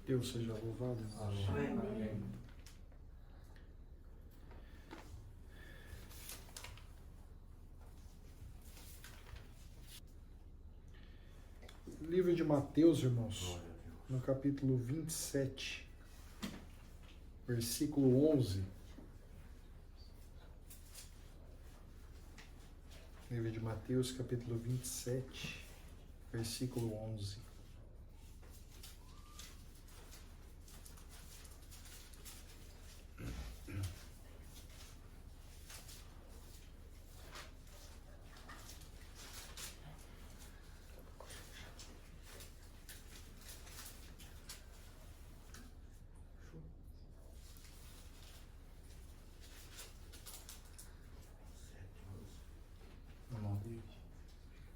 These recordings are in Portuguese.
Deus seja louvado. Amém. Amém. Livro de Mateus, irmãos, no capítulo 27, versículo 11. Livro de Mateus, capítulo 27, versículo 11.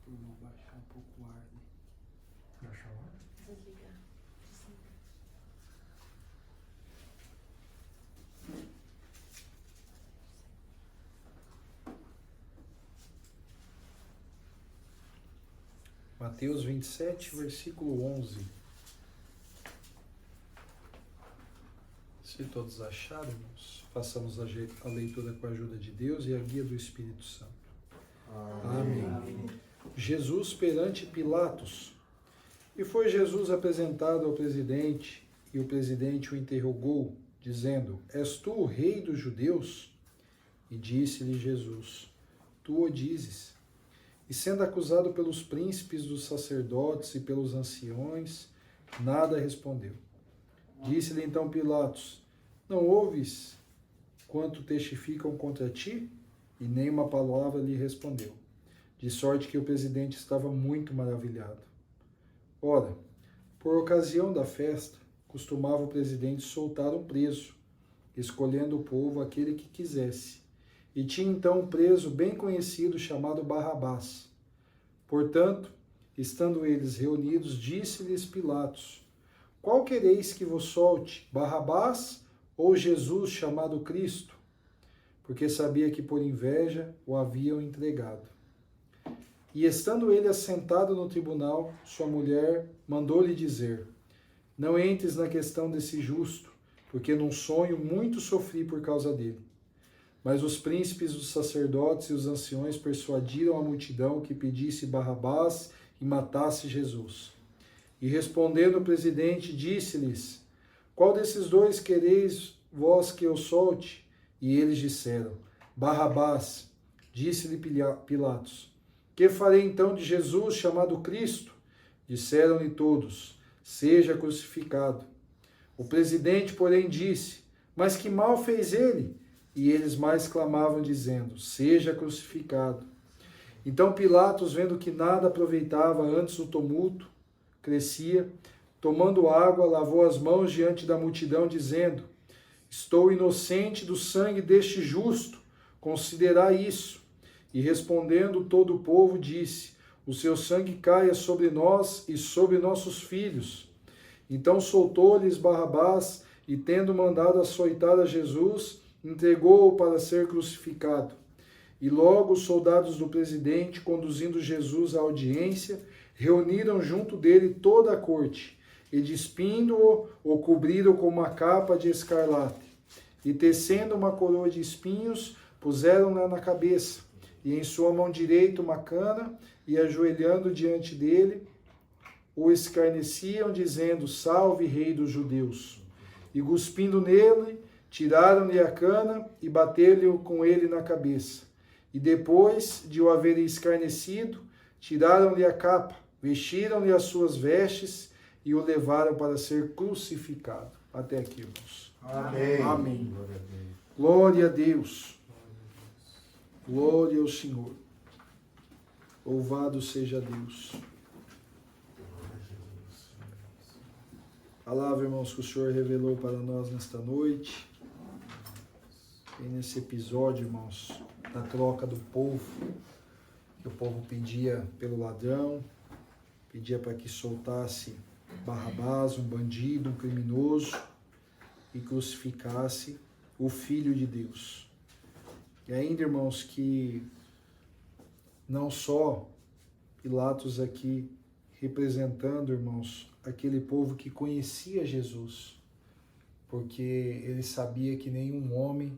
Vou baixar um pouco o ar. Baixar o ar? Desligar. Mateus 27, versículo 11. Se todos acharam, irmãos, façamos a leitura com a ajuda de Deus e a guia do Espírito Santo. Amém. Jesus perante Pilatos. E foi Jesus apresentado ao presidente, e o presidente o interrogou, dizendo: És tu o rei dos judeus? E disse-lhe Jesus: Tu o dizes. E sendo acusado pelos príncipes dos sacerdotes e pelos anciões, nada respondeu. Disse-lhe então Pilatos: Não ouves quanto testificam contra ti? E nem uma palavra lhe respondeu. De sorte que o presidente estava muito maravilhado. Ora, por ocasião da festa, costumava o presidente soltar um preso, escolhendo o povo aquele que quisesse. E tinha então um preso bem conhecido chamado Barrabás. Portanto, estando eles reunidos, disse-lhes Pilatos: Qual quereis que vos solte, Barrabás ou Jesus chamado Cristo? Porque sabia que por inveja o haviam entregado. E estando ele assentado no tribunal, sua mulher mandou-lhe dizer: Não entres na questão desse justo, porque num sonho muito sofri por causa dele. Mas os príncipes dos sacerdotes e os anciões persuadiram a multidão que pedisse Barrabás e matasse Jesus. E respondendo o presidente, disse-lhes: Qual desses dois quereis vós que eu solte? E eles disseram: Barrabás. Disse-lhe Pilatos: Que farei então de Jesus chamado Cristo? Disseram-lhe todos: Seja crucificado. O presidente, porém, disse: Mas que mal fez ele? E eles mais clamavam, dizendo: Seja crucificado. Então Pilatos, vendo que nada aproveitava, antes o tumulto crescia, tomando água, lavou as mãos diante da multidão, dizendo: Estou inocente do sangue deste justo, considerai isso. E respondendo todo o povo, disse: O seu sangue caia sobre nós e sobre nossos filhos. Então soltou-lhes Barrabás, e tendo mandado açoitar a Jesus, entregou-o para ser crucificado. E logo os soldados do presidente, conduzindo Jesus à audiência, reuniram junto dele toda a corte, e despindo-o, o cobriram com uma capa de escarlate. E tecendo uma coroa de espinhos, puseram-na na cabeça, e em sua mão direita uma cana, e ajoelhando diante dele, o escarneciam, dizendo: Salve, Rei dos Judeus! E cuspindo nele, tiraram-lhe a cana e bateram-lhe com ele na cabeça. E depois de o haverem escarnecido, tiraram-lhe a capa, vestiram-lhe as suas vestes e o levaram para ser crucificado. Até aqui, irmãos. Amém. Amém. Glória a Deus. Glória ao Senhor. Louvado seja Deus. Palavra, irmãos, que o Senhor revelou para nós nesta noite. E nesse episódio, irmãos, da troca do povo, que o povo pedia pelo ladrão, pedia para que soltasse Barrabás, um bandido, um criminoso, e crucificasse o Filho de Deus. E ainda, irmãos, que não só Pilatos aqui representando, irmãos, aquele povo que conhecia Jesus, porque ele sabia que nenhum homem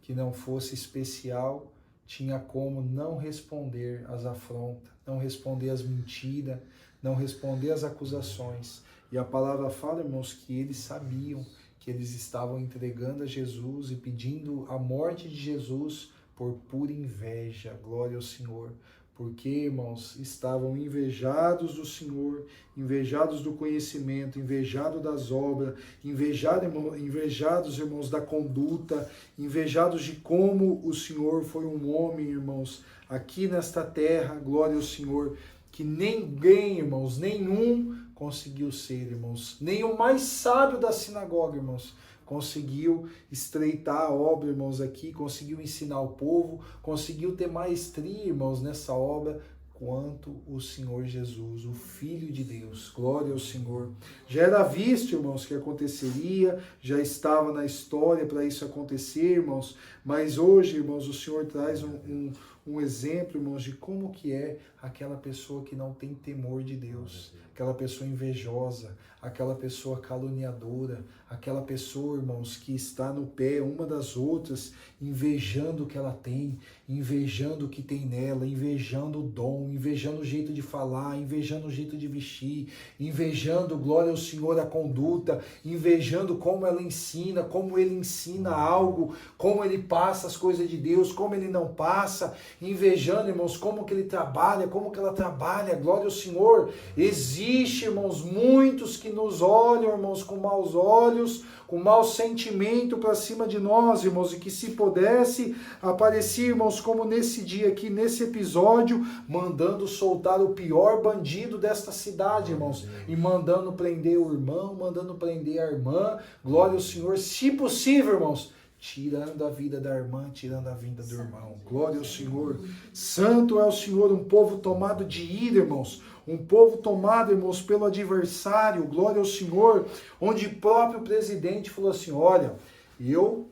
que não fosse especial tinha como não responder às afrontas, não responder às mentiras, não responder às acusações. E a palavra fala, irmãos, que eles sabiam que eles estavam entregando a Jesus e pedindo a morte de Jesus por pura inveja. Glória ao Senhor. Porque, irmãos, estavam invejados do Senhor, invejados do conhecimento, invejados das obras, invejados, irmãos, da conduta, invejados de como o Senhor foi um homem, irmãos, aqui nesta terra, glória ao Senhor, que ninguém, irmãos, nenhum conseguiu ser, irmãos, nem o mais sábio da sinagoga, irmãos, conseguiu estreitar a obra, irmãos, aqui, conseguiu ensinar o povo, conseguiu ter maestria, irmãos, nessa obra, quanto o Senhor Jesus, o Filho de Deus. Glória ao Senhor. Já era visto, irmãos, que aconteceria, já estava na história para isso acontecer, irmãos, mas hoje, irmãos, o Senhor traz um exemplo, irmãos, de como que é aquela pessoa que não tem temor de Deus, aquela pessoa invejosa, aquela pessoa caluniadora, aquela pessoa, irmãos, que está no pé uma das outras, invejando o que ela tem, invejando o que tem nela, invejando o dom, invejando o jeito de falar, invejando o jeito de vestir, invejando, glória ao Senhor, a conduta, invejando como ela ensina, como ele ensina algo, como ele passa as coisas de Deus, como ele não passa, invejando, irmãos, como que ele trabalha, como que ela trabalha, glória ao Senhor. Existe, irmãos, muitos que nos olham, irmãos, com maus olhos, com mau sentimento para cima de nós, irmãos, e que se pudesse aparecer, irmãos, como nesse dia aqui, nesse episódio, mandando soltar o pior bandido desta cidade, irmãos, e mandando prender o irmão, mandando prender a irmã, glória ao Senhor, se possível, irmãos, tirando a vida da irmã, tirando a vida do irmão. Glória ao Senhor. Santo é o Senhor, um povo tomado de ira, irmãos. Um povo tomado, irmãos, pelo adversário. Glória ao Senhor. Onde o próprio presidente falou assim, olha, eu...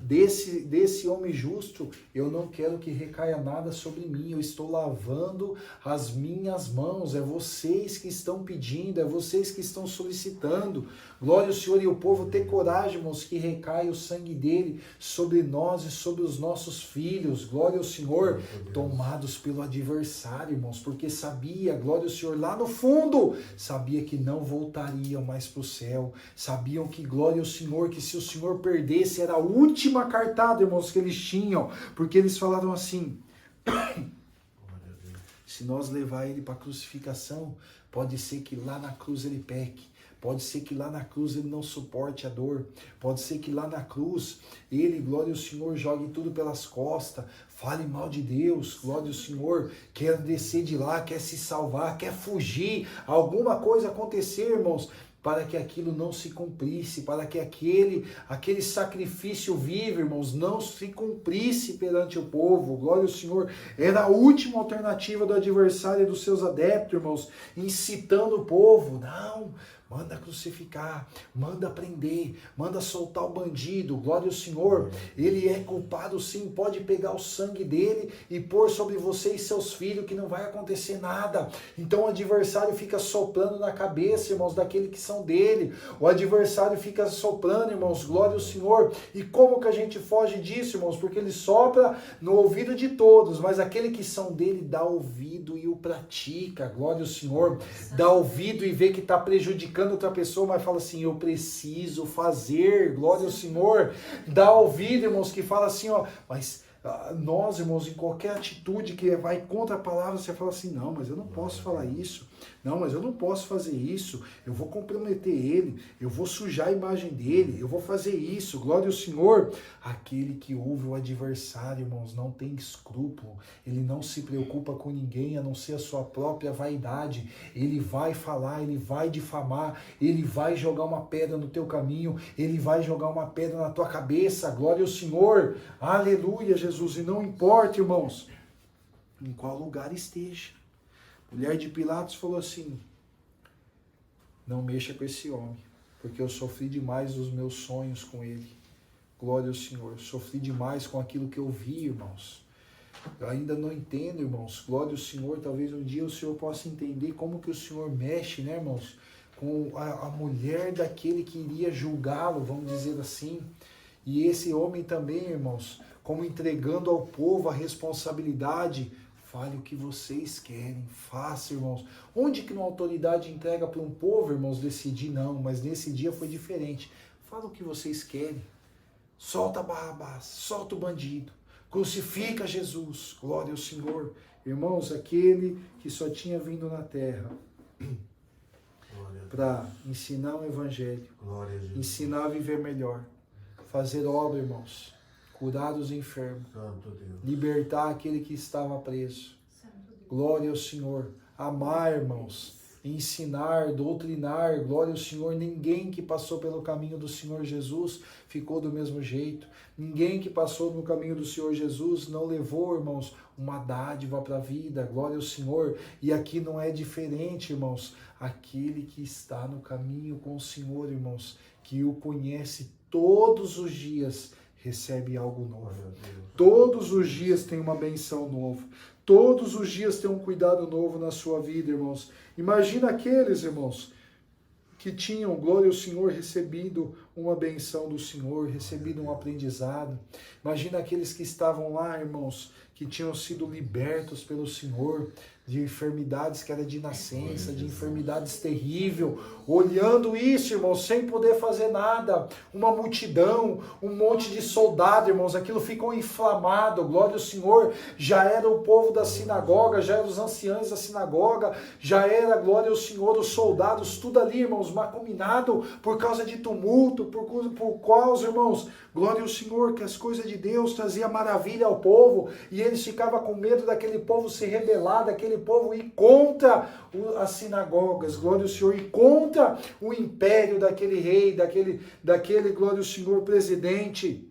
Desse homem justo, eu não quero que recaia nada sobre mim, eu estou lavando as minhas mãos, é vocês que estão pedindo, é vocês que estão solicitando, glória ao Senhor, e o povo ter coragem, irmãos, que recaia o sangue dele sobre nós e sobre os nossos filhos, glória ao Senhor, tomados pelo adversário, irmãos, porque sabia, glória ao Senhor, lá no fundo, sabia que não voltariam mais para o céu, sabiam que, glória ao Senhor, que se o Senhor perdesse, era a última cartada, irmãos, que eles tinham, porque eles falaram assim, se nós levar ele para a crucificação, pode ser que lá na cruz ele peque, pode ser que lá na cruz ele não suporte a dor, pode ser que lá na cruz ele, glória ao Senhor, jogue tudo pelas costas, fale mal de Deus, glória ao Senhor, quer descer de lá, quer se salvar, quer fugir, alguma coisa acontecer, irmãos, para que aquilo não se cumprisse, para que aquele sacrifício vivo, irmãos, não se cumprisse perante o povo. Glória ao Senhor. Era a última alternativa do adversário e dos seus adeptos, irmãos, incitando o povo. Não, manda crucificar, manda prender, manda soltar o bandido, glória ao Senhor, ele é culpado sim, pode pegar o sangue dele e pôr sobre você e seus filhos que não vai acontecer nada. Então o adversário fica soprando na cabeça, irmãos, daqueles que são dele, o adversário fica soprando, irmãos, glória ao Senhor, e como que a gente foge disso, irmãos? Porque ele sopra no ouvido de todos, mas aquele que são dele dá ouvido e o pratica, glória ao Senhor, dá ouvido e vê que está prejudicando outra pessoa, mas fala assim, eu preciso fazer, glória ao Senhor, dá ouvido, irmãos, que fala assim, ó, mas nós, irmãos, em qualquer atitude que vai contra a palavra, você fala assim, não, mas eu não posso falar isso, não, mas eu não posso fazer isso, eu vou comprometer ele, eu vou sujar a imagem dele, eu vou fazer isso, glória ao Senhor. Aquele que ouve o adversário, irmãos, não tem escrúpulo, ele não se preocupa com ninguém, a não ser a sua própria vaidade, ele vai falar, ele vai difamar, ele vai jogar uma pedra no teu caminho, ele vai jogar uma pedra na tua cabeça, glória ao Senhor, aleluia, Jesus, e não importa, irmãos, em qual lugar esteja. Mulher de Pilatos falou assim, não mexa com esse homem, porque eu sofri demais os meus sonhos com ele. Glória ao Senhor, sofri demais com aquilo que eu vi, irmãos. Eu ainda não entendo, irmãos. Glória ao Senhor, talvez um dia o Senhor possa entender como que o Senhor mexe, né, irmãos? com a mulher daquele que iria julgá-lo, vamos dizer assim. E esse homem também, irmãos, como entregando ao povo a responsabilidade, fale o que vocês querem, faça, irmãos. Onde que uma autoridade entrega para um povo, irmãos, decidir? Não, mas nesse dia foi diferente. Fala o que vocês querem. Solta Barrabás, solta o bandido, crucifica Jesus, glória ao Senhor. Irmãos, aquele que só tinha vindo na terra para ensinar o Evangelho, ensinar a viver melhor, fazer obra, irmãos, curar os enfermos, libertar aquele que estava preso. Glória ao Senhor. Amar, irmãos, ensinar, doutrinar, glória ao Senhor. Ninguém que passou pelo caminho do Senhor Jesus ficou do mesmo jeito. Ninguém que passou no caminho do Senhor Jesus não levou, irmãos, uma dádiva para a vida, glória ao Senhor. E aqui não é diferente, irmãos. Aquele que está no caminho com o Senhor, irmãos, que o conhece todos os dias, recebe algo novo. Todos os dias tem uma benção nova. Todos os dias tem um cuidado novo na sua vida, irmãos. Imagina aqueles, irmãos, que tinham, glória ao Senhor, recebido uma benção do Senhor, recebido um aprendizado. Imagina aqueles que estavam lá, irmãos, que tinham sido libertos pelo Senhor, de enfermidades que era de nascença, de enfermidades terríveis, olhando isso, irmãos, sem poder fazer nada, uma multidão, um monte de soldado, irmãos, aquilo ficou inflamado, glória ao Senhor, já era o povo da sinagoga, já eram os anciãos da sinagoga, já era, glória ao Senhor, os soldados, tudo ali, irmãos, macuminado por causa de tumulto, por causa, irmãos, glória ao Senhor, que as coisas de Deus traziam maravilha ao povo, e eles ficavam com medo daquele povo se rebelar, daquele povo ir contra as sinagogas, glória ao Senhor, e contra o império daquele rei, daquele, glória ao Senhor, presidente.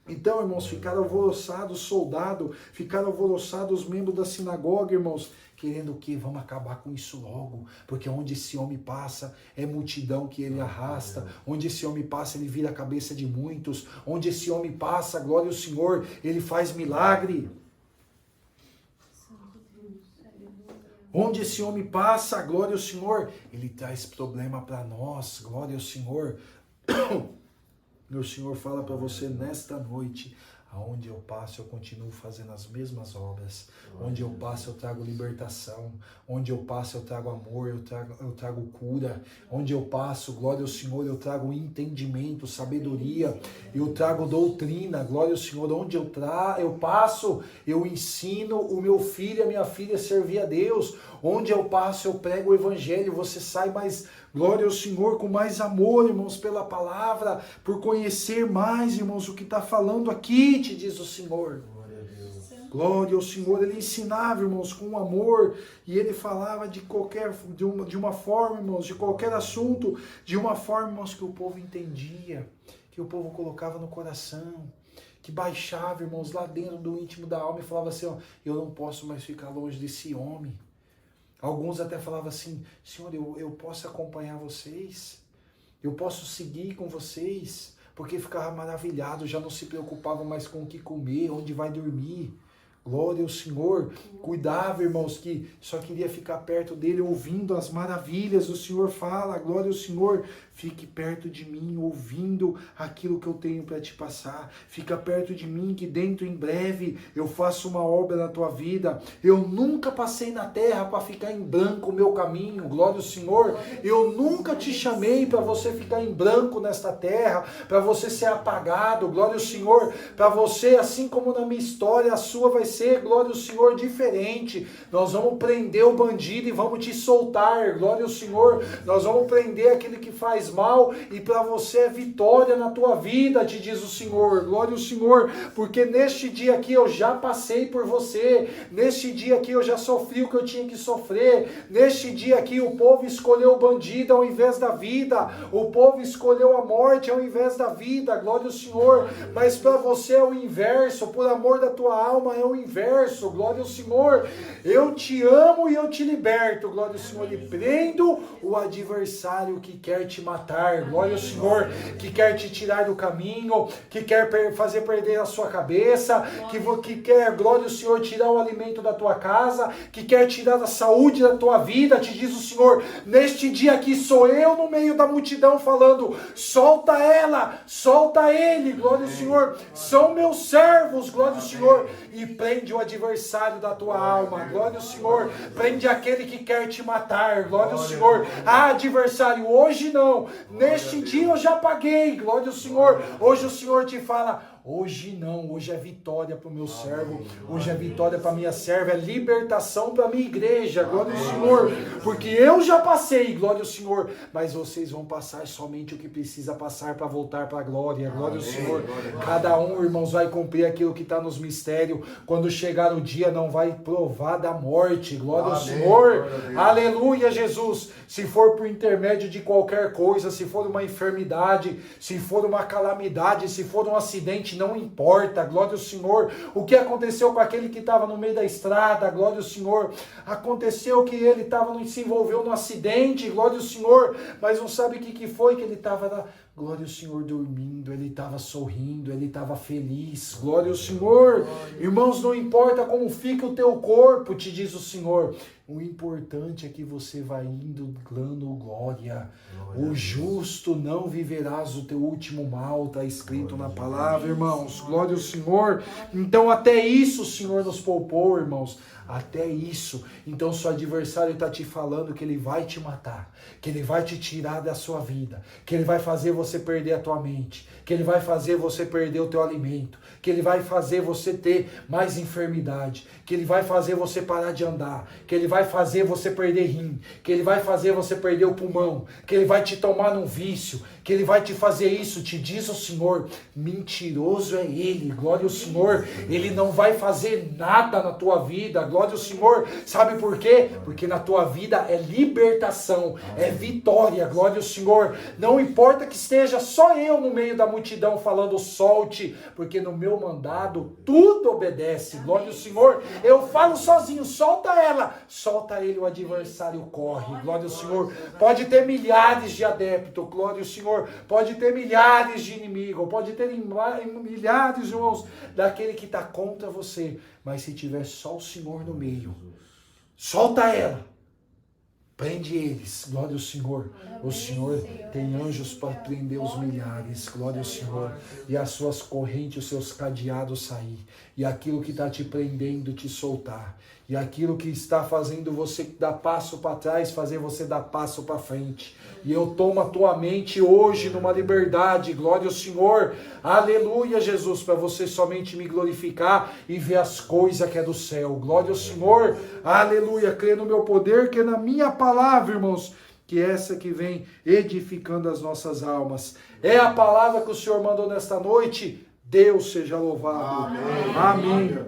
Então, irmãos, ficaram alvoroçados os soldados, ficaram alvoroçados os membros da sinagoga, irmãos, querendo o quê? Vamos acabar com isso logo, porque onde esse homem passa, é multidão que ele arrasta, onde esse homem passa, ele vira a cabeça de muitos, onde esse homem passa, glória ao Senhor, ele faz milagre. Onde esse homem passa, glória ao Senhor, ele traz problema para nós, glória ao Senhor. Meu Senhor fala para você nesta noite, aonde eu passo eu continuo fazendo as mesmas obras, onde eu passo eu trago libertação, onde eu passo eu trago amor, eu trago cura, onde eu passo, glória ao Senhor, eu trago entendimento, sabedoria, eu trago doutrina, glória ao Senhor, onde eu passo eu ensino o meu filho e a minha filha a servir a Deus, onde eu passo eu prego o Evangelho, você sai mais, glória ao Senhor, com mais amor, irmãos, pela palavra, por conhecer mais, irmãos, o que está falando aqui, te diz o Senhor. Glória ao Senhor, ele ensinava, irmãos, com amor, e ele falava de uma forma, irmãos, de qualquer assunto, de uma forma, irmãos, que o povo entendia, que o povo colocava no coração, que baixava, irmãos, lá dentro do íntimo da alma e falava assim, ó, eu não posso mais ficar longe desse homem. Alguns até falavam assim, Senhor, eu posso acompanhar vocês, eu posso seguir com vocês, porque ficava maravilhado, já não se preocupava mais com o que comer, onde vai dormir. Glória ao Senhor, cuidava, irmãos, que só queria ficar perto dele, ouvindo as maravilhas. O Senhor fala, glória ao Senhor, fique perto de mim, ouvindo aquilo que eu tenho para te passar. Fica perto de mim, que dentro em breve eu faço uma obra na tua vida. Eu nunca passei na terra para ficar em branco o meu caminho, glória ao Senhor. Eu nunca te chamei para você ficar em branco nesta terra, para você ser apagado, glória ao Senhor. Para você, assim como na minha história, a sua vai ser, glória ao Senhor, diferente. Nós vamos prender o bandido e vamos te soltar, glória ao Senhor. Nós vamos prender aquele que faz mal e para você é vitória na tua vida, te diz o Senhor, glória ao Senhor, porque neste dia aqui eu já passei por você, neste dia aqui eu já sofri o que eu tinha que sofrer, neste dia aqui o povo escolheu o bandido ao invés da vida, o povo escolheu a morte ao invés da vida, glória ao Senhor, mas para você é o inverso, por amor da tua alma é o inverso, glória ao Senhor. Eu te amo e eu te liberto, glória ao Senhor. E prendo o adversário que quer te matar, glória ao Senhor, que quer te tirar do caminho, que quer fazer perder a sua cabeça, que quer, glória ao Senhor, tirar o alimento da tua casa, que quer tirar a saúde da tua vida. Te diz o Senhor, neste dia aqui sou eu no meio da multidão falando, solta ela, solta ele, glória ao Senhor, são meus servos, glória ao Senhor, e prende o adversário da tua alma, glória ao Senhor, prende aquele que quer te matar, glória ao Senhor. Adversário, hoje não, neste dia eu já paguei, glória ao Senhor. Hoje o Senhor te fala, hoje não, hoje é vitória para o meu servo, hoje é vitória para a minha serva, é libertação para a minha igreja, glória ao Senhor, porque eu já passei, glória ao Senhor, mas vocês vão passar somente o que precisa passar para voltar para a glória, glória ao Senhor. Cada um, irmãos, vai cumprir aquilo que está nos mistérios, quando chegar o dia não vai provar da morte, glória ao Senhor, aleluia, Jesus. Se for por intermédio de qualquer coisa, se for uma enfermidade, se for uma calamidade, se for um acidente, não importa, glória ao Senhor. O que aconteceu com aquele que estava no meio da estrada, glória ao Senhor. Aconteceu que ele se envolveu num acidente, glória ao Senhor, mas não sabe o que foi, que ele estava lá, glória ao Senhor, dormindo, ele estava sorrindo, ele estava feliz, glória ao Senhor. Irmãos, não importa como fica o teu corpo, te diz o Senhor, o importante é que você vai indo dando glória. O justo não viverás o teu último mal, está escrito na palavra, irmãos, glória ao Senhor. Então até isso o Senhor nos poupou, irmãos, até isso. Então seu adversário está te falando que ele vai te matar, que ele vai te tirar da sua vida, que ele vai fazer você perder a tua mente, que ele vai fazer você perder o teu alimento, que ele vai fazer você ter mais enfermidade, que ele vai fazer você parar de andar, que ele vai fazer você perder rim, que ele vai fazer você perder o pulmão, que ele vai te tomar num vício, que ele vai te fazer isso, te diz o Senhor. Mentiroso é ele, glória ao Senhor. Ele não vai fazer nada na tua vida, glória ao Senhor. Sabe por quê? Porque na tua vida é libertação, é vitória, glória ao Senhor. Não importa que esteja só eu no meio da multidão falando solte, porque no meu mandado tudo obedece, glória ao Senhor. Eu falo sozinho, solta ela, solta ele, o adversário corre, glória ao Senhor. Pode ter milhares de adeptos, glória ao Senhor. Pode ter milhares de inimigos, pode ter milhares, irmãos, daquele que está contra você, mas se tiver só o Senhor no meio, solta ela, prende eles, glória ao Senhor. O Senhor tem anjos para prender os milhares, glória ao Senhor, e as suas correntes, os seus cadeados sair, e aquilo que está te prendendo te soltar, e aquilo que está fazendo você dar passo para trás, fazer você dar passo para frente. E eu tomo a tua mente hoje numa liberdade, glória ao Senhor, aleluia, Jesus, para você somente me glorificar e ver as coisas que é do céu, glória ao Senhor, aleluia, crê no meu poder, que é na minha palavra, irmãos, que é essa que vem edificando as nossas almas. É a palavra que o Senhor mandou nesta noite. Deus seja louvado. Amém. Amém.